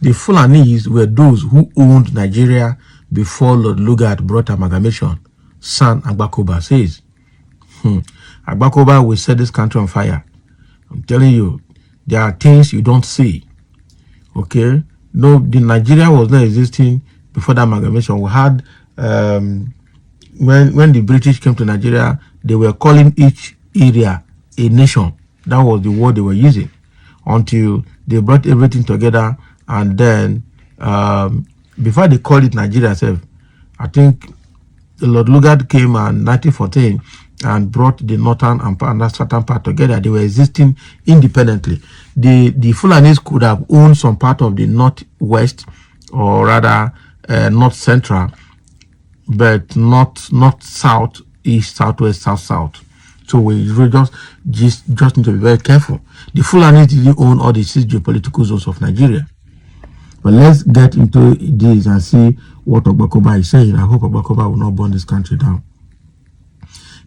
The Fulanis were those who owned Nigeria before Lord Lugard brought amalgamation, son Agbakoba says. Agbakoba will set this country on fire. I'm telling you, there are things you don't see. Okay? No, the Nigeria was not existing before that amalgamation. We had, when the British came to Nigeria, they were calling each area a nation. That was the word they were using until they brought everything together. And then, before they called it Nigeria itself, I think Lord Lugard came in 1914 and brought the northern and southern part together. They were existing independently. The Fulanis could have owned some part of the northwest, or rather north central, but not south, east, southwest, south. So we really just need to be very careful. The Fulanis didn't own all the 6 geopolitical zones of Nigeria. But let's get into this and see what Agbakoba is saying. I hope Agbakoba will not burn this country down.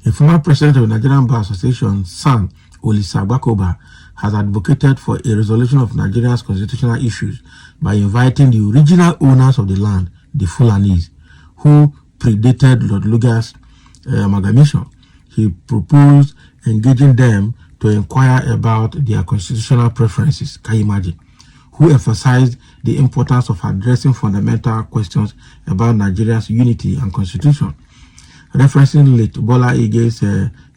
A former president of the Nigerian Bar Association, son Olisa Agbakoba, has advocated for a resolution of Nigeria's constitutional issues by inviting the original owners of the land, the Fulanis, who predated Lord Lugard's amalgamation. He proposed engaging them to inquire about their constitutional preferences. Can you imagine? Who emphasized the importance of addressing fundamental questions about Nigeria's unity and constitution. Referencing late Bola Ige's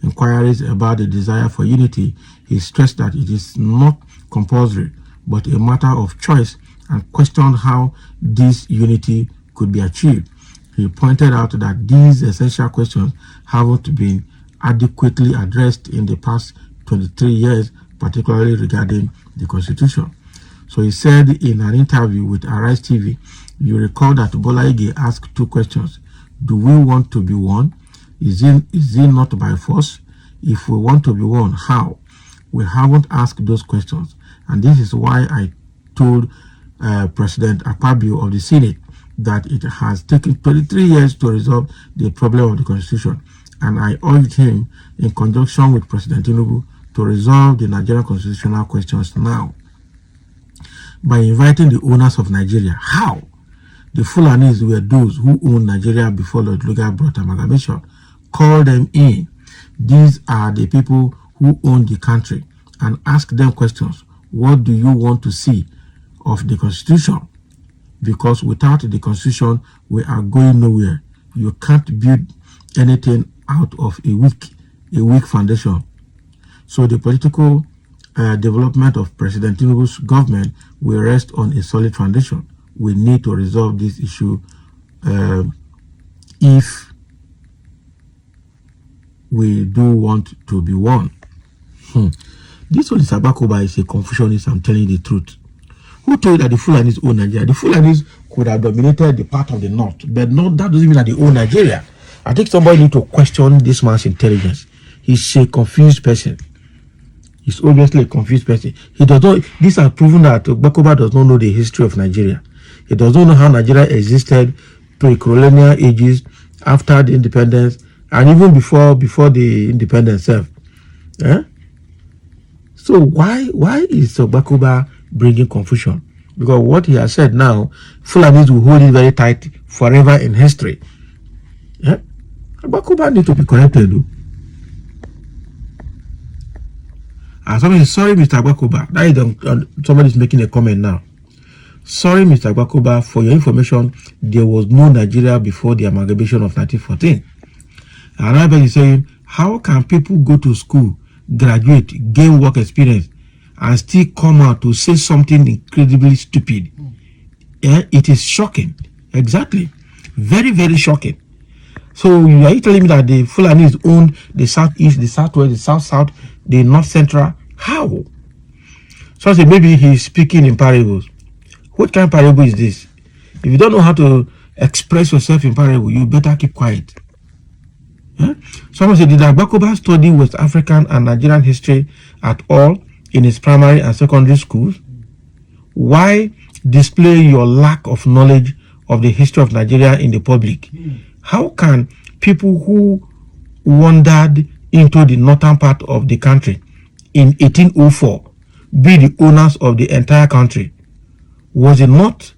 inquiries about the desire for unity, he stressed that it is not compulsory, but a matter of choice, and questioned how this unity could be achieved. He pointed out that these essential questions haven't been adequately addressed in the past 23 years, particularly regarding the constitution. So he said in an interview with Arise TV, you recall that Bola Ige asked 2 questions. Do we want to be one? Is it not by force? If we want to be one, how? We haven't asked those questions. And this is why I told President Akpabio of the Senate that it has taken 23 years to resolve the problem of the Constitution. And I urged him, in conjunction with President Tinubu, to resolve the Nigerian constitutional questions now by inviting the owners of Nigeria. How? The Fulanis were those who owned Nigeria before Lord Lugard brought amalgamation. Call them in. These are the people who own the country, and ask them questions. What do you want to see of the Constitution? Because without the Constitution, we are going nowhere. You can't build anything out of a weak foundation. So the political development of President Tinubu's government will rest on a solid foundation. We need to resolve this issue if we do want to be one. This one is Agbakoba is a Confucianist, I'm telling you the truth. Who told you that the Fulanis own Nigeria? The Fulanis could have dominated the part of the north, but no, that doesn't mean that they own Nigeria. I think somebody need to question this man's intelligence. He's a confused person. He's obviously a confused person. He does not. This has proven that Agbakoba does not know the history of Nigeria. He does not know how Nigeria existed pre-colonial ages, after the independence, and even before the independence itself. So why is Agbakoba bringing confusion? Because what he has said now, Fulanis will hold it very tight forever in history. Agbakoba needs to be corrected, though. And somebody is sorry, Mr. Agbakoba. That is somebody is making a comment now. Sorry, Mr. Agbakoba, for your information, there was no Nigeria before the amalgamation of 1914. Another is saying, how can people go to school, graduate, gain work experience, and still come out to say something incredibly stupid? It is shocking. Exactly. Very, very shocking. So are you telling me that the Fulanis owned the southeast, the southwest, the south, the north central? How? So I say maybe he's speaking in parables. What kind of parable is this? If you don't know how to express yourself in parable, you better keep quiet. Someone said, did Agbakoba study West African and Nigerian history at all in his primary and secondary schools? Why display your lack of knowledge of the history of Nigeria in the public? How can people who wandered into the northern part of the country in 1804 be the owners of the entire country? Was it not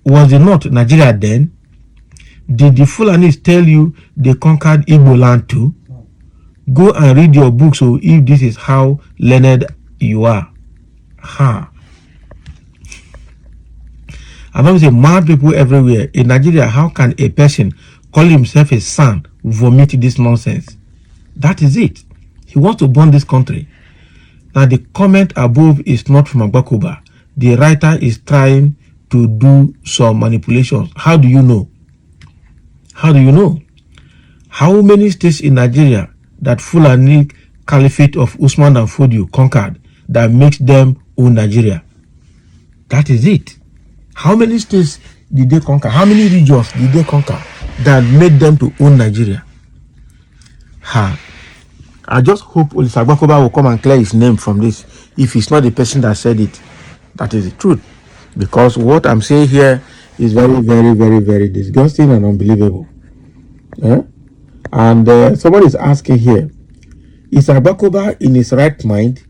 Nigeria then? Did the Fulanis tell you they conquered Igbo land too? Go and read your books, so if this is how learned you are. Ha. I'm going to say mad people everywhere. In Nigeria, how can a person call himself a son vomit this nonsense? That is it. He wants to burn this country. Now the comment above is not from Agbakoba. The writer is trying to do some manipulations. How do you know? How do you know? How many states in Nigeria that Fulani Caliphate of Usman and Fodio conquered that makes them own Nigeria? That is it. How many states did they conquer? How many regions did they conquer that made them to own Nigeria? Ha. I just hope Agbakoba will come and clear his name from this. If he's not the person that said it, that is the truth. Because what I'm saying here is very, very, very, very disgusting and unbelievable. And someone is asking here, is Agbakoba in his right mind?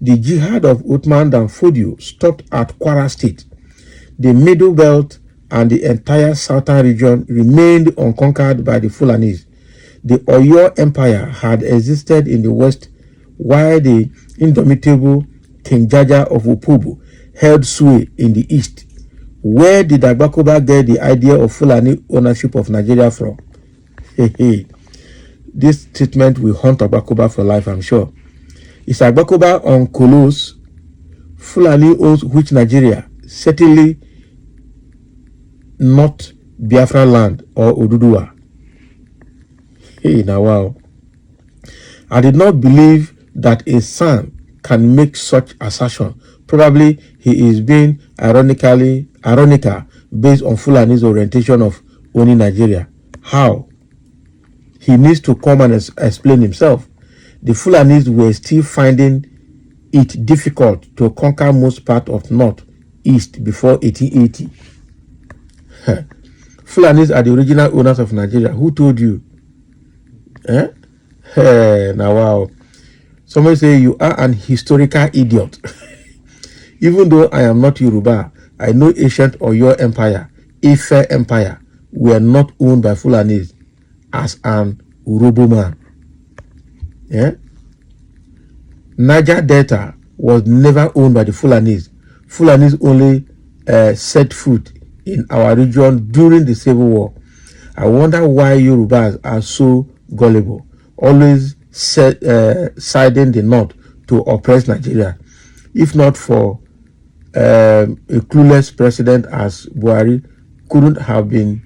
The jihad of Uthman and Fodio stopped at Kwara State. The Middle Belt and the entire southern region remained unconquered by the Fulanis. The Oyo Empire had existed in the west, while the indomitable King Jaja of Upubu held sway in the east. Where did Agbakoba get the idea of Fulani ownership of Nigeria from? This statement will haunt Agbakoba for life, I'm sure. Is Agbakoba on Kolos? Fulani owns which Nigeria? Certainly not Biafra land or Oduduwa. Hey, now wow. I did not believe that a son can make such assertion. Probably he is being ironical based on Fulani's orientation of owning Nigeria. How? He needs to come and explain himself. The Fulanis were still finding it difficult to conquer most part of North East before 1880. Fulanis are the original owners of Nigeria. Who told you? Now wow. Somebody say you are an historical idiot. Even though I am not Yoruba, I know ancient Oyo Empire, Ife Empire were not owned by Fulanis as an Urobo man. Niger Delta was never owned by the Fulanis. Fulanis only set foot in our region during the Civil War. I wonder why Yorubas are so gullible, always siding the North to oppress Nigeria. If not for a clueless president as Buhari, couldn't have been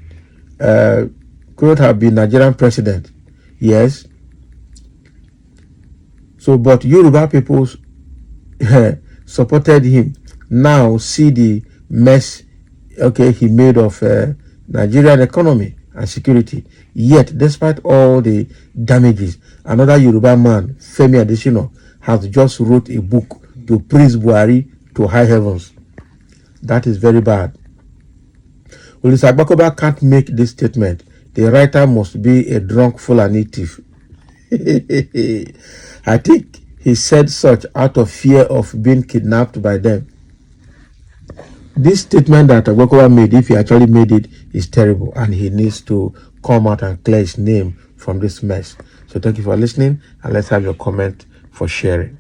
Nigerian president. Yes. So, but Yoruba people supported him. Now see the mess, he made of Nigerian economy and security. Yet, despite all the damages, another Yoruba man, Femi Adesina, has just wrote a book to praise Buhari to high heavens. That is very bad. Well, Agbakoba can't make this statement. The writer must be a drunk Fulani thief. I think he said such out of fear of being kidnapped by them. This statement that Agbakoba made, if he actually made it, is terrible, and he needs to come out and clear his name from this mess. So thank you for listening, and let's have your comment for sharing.